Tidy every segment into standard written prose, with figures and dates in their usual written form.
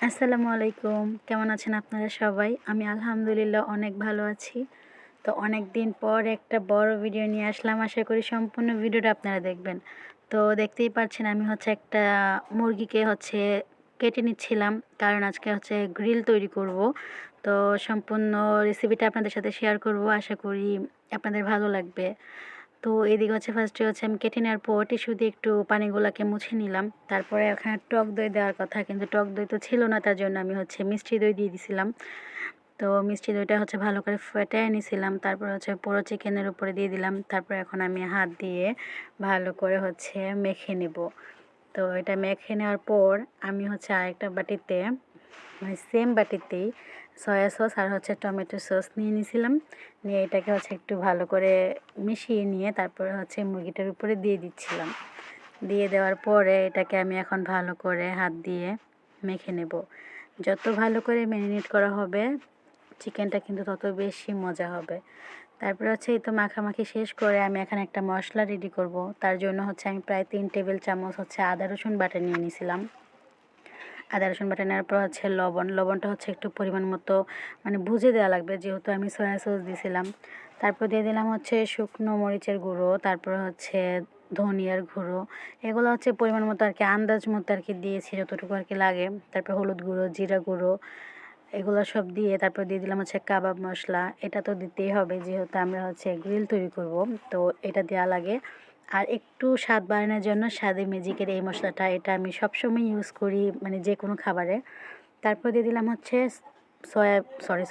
আসসালামু আলাইকুম। কেমন আছেন আপনারা সবাই? আমি আলহামদুলিল্লাহ অনেক ভালো আছি। তো অনেক দিন পর একটা বড় ভিডিও নিয়ে আসলাম। আশা করি সম্পূর্ণ ভিডিওটা আপনারা দেখবেন। তো দেখতেই পাচ্ছেন আমি একটা মুরগিকে কেটে নিচ্ছিলাম। কারণ আজকে গ্রিল তৈরি করব। তো সম্পূর্ণ রেসিপিটা আপনাদের সাথে শেয়ার করব। আশা করি আপনাদের ভালো লাগবে। তো এদিকে ফার্স্টে আমি কেটে নেওয়ার পর টিস্যু দিয়ে একটু পানিগুলাকে মুছে নিলাম। তারপরে ওখানে টক দই দেওয়ার কথা, কিন্তু টক দই তো ছিল না, তার জন্য আমি মিষ্টি দই দিয়ে দিছিলাম। তো মিষ্টি দইটা ভালো করে ফেটায় নিছিলাম। তারপর পুরো চিকেনের উপরে দিয়ে দিলাম। তারপর এখন আমি হাত দিয়ে ভালো করে মেখে নেব। তো এটা মেখে নেওয়ার পর আমি আরেকটা বাটিতে মানে সেম বাটিতেই সয়া সস আর টমেটো সস নিয়ে নিয়েছিলাম। নিয়ে এটাকে একটু ভালো করে মিশিয়ে নিয়ে তারপরে মুরগিটার উপরে দিয়ে দিচ্ছিলাম। দিয়ে দেওয়ার পরে এটাকে আমি এখন ভালো করে হাত দিয়ে মেখে নেব। যত ভালো করে ম্যারিনেট করা হবে চিকেনটা কিন্তু তত বেশি মজা হবে। তারপরে এই তো মাখামাখি শেষ করে আমি এখানে একটা মশলা রেডি করব। তার জন্য আমি প্রায় 3 টেবিল চামচ আদা রসুন বাটা নিয়ে নিয়েছিলাম। আদা রসুন বাটা নেওয়ার পর লবণটা একটু পরিমাণ মতো মানে বুঝে দেওয়া লাগবে, যেহেতু আমি সয়া সস দিয়েছিলাম। তারপর দিয়ে দিলাম শুকনো মরিচের গুঁড়ো, তারপর ধনিয়ার গুঁড়ো। এগুলো পরিমাণ মতো আন্দাজ মতো দিয়েছি, যতটুকু লাগে। তারপর হলুদ গুঁড়ো, জিরা গুঁড়ো, এগুলো সব দিয়ে তারপর দিয়ে দিলাম কাবাব মশলা। এটা তো দিতেই হবে, যেহেতু আমরা গ্রিল তৈরি করব, তো এটা দেওয়া লাগে। আর একটু স্বাদ বাড়ানোর জন্য স্বাদে ম্যাজিকের এই মশলাটা, এটা আমি সবসময় ইউজ করি মানে যে কোনো খাবারে। তারপর দিয়ে দিলাম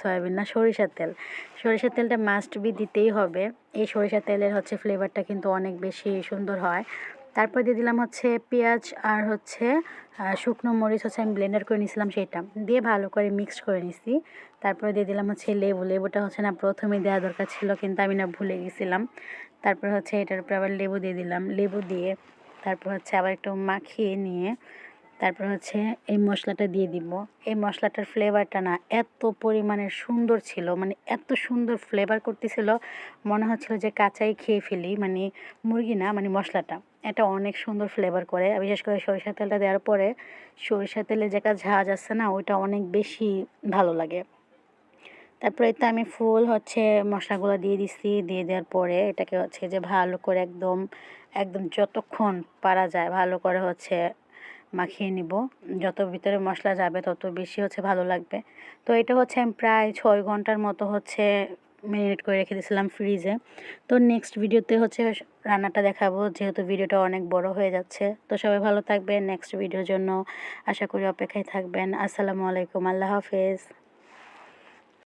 সয়াবিন না, সরিষার তেল। সরিষার তেলটা মাস্ট বি দিতেই হবে। এই সরিষার তেলের ফ্লেভারটা কিন্তু অনেক বেশি সুন্দর হয়। তারপর দিয়ে দিলাম পেঁয়াজ আর শুকনো মরিচ আমি ব্লেন্ডার করে নিয়েছিলাম, সেটা দিয়ে ভালো করে মিক্স করে নিছি। তারপরে দিয়ে দিলাম লেবুটা না প্রথমেই দেওয়া দরকার ছিল, কিন্তু আমি না ভুলে গেছিলাম। তারপর এটার উপরে আবার লেবু দিয়ে দিলাম। লেবু দিয়ে তারপর আবার একটু মাখিয়ে নিয়ে তারপর এই মশলাটা দিয়ে দিব। এই মশলাটার ফ্লেভারটা না এত পরিমাণের সুন্দর ছিল, মানে এত সুন্দর ফ্লেভার করতেছিল, মনে হচ্ছিল যে কাঁচাই খেয়ে ফেলি। মানে মুরগি না, মানে মশলাটা এটা অনেক সুন্দর ফ্লেভার করে। বিশেষ করে সরিষার তেলটা দেওয়ার পরে সরিষার তেলের যে একটা ঝাঁজ আছে না, ওইটা অনেক বেশি ভালো লাগে। তারপরে তো আমি ফুল মশলাগুলো দিয়ে দিছি। দিয়ে দেওয়ার পরে এটাকে যে ভালো করে একদম একদম যতক্ষণ পারা যায় ভালো করে মাখিয়ে নিব। যত ভিতরে মশলা যাবে তত বেশি ভালো লাগবে। তো এটা আমি প্রায় 6 ঘন্টার মতো ম্যারিনেট করে রেখে দিয়েছিলাম ফ্রিজে। তো নেক্সট ভিডিওতে রান্নাটা দেখাবো, যেহেতু ভিডিওটা অনেক বড় হয়ে যাচ্ছে। তো সবাই ভালো থাকবেন, নেক্সট ভিডিওর জন্য আশা করি অপেক্ষায় থাকবেন। আসসালামু আলাইকুম, আল্লাহ হাফেজ।